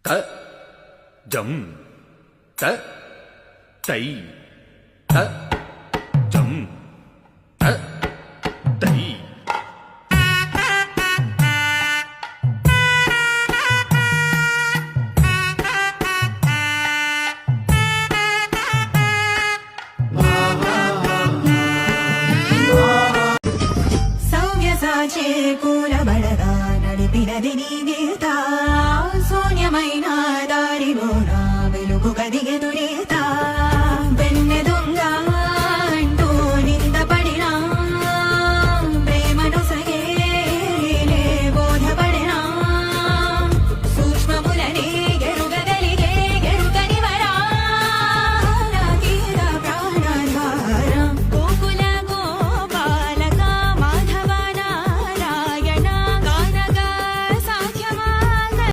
త జం త తై త జం త తై కూల బడగా నడిపినది నీ గీత శూన్యమైన దారిలో నా వెలుగు కదిగెదురే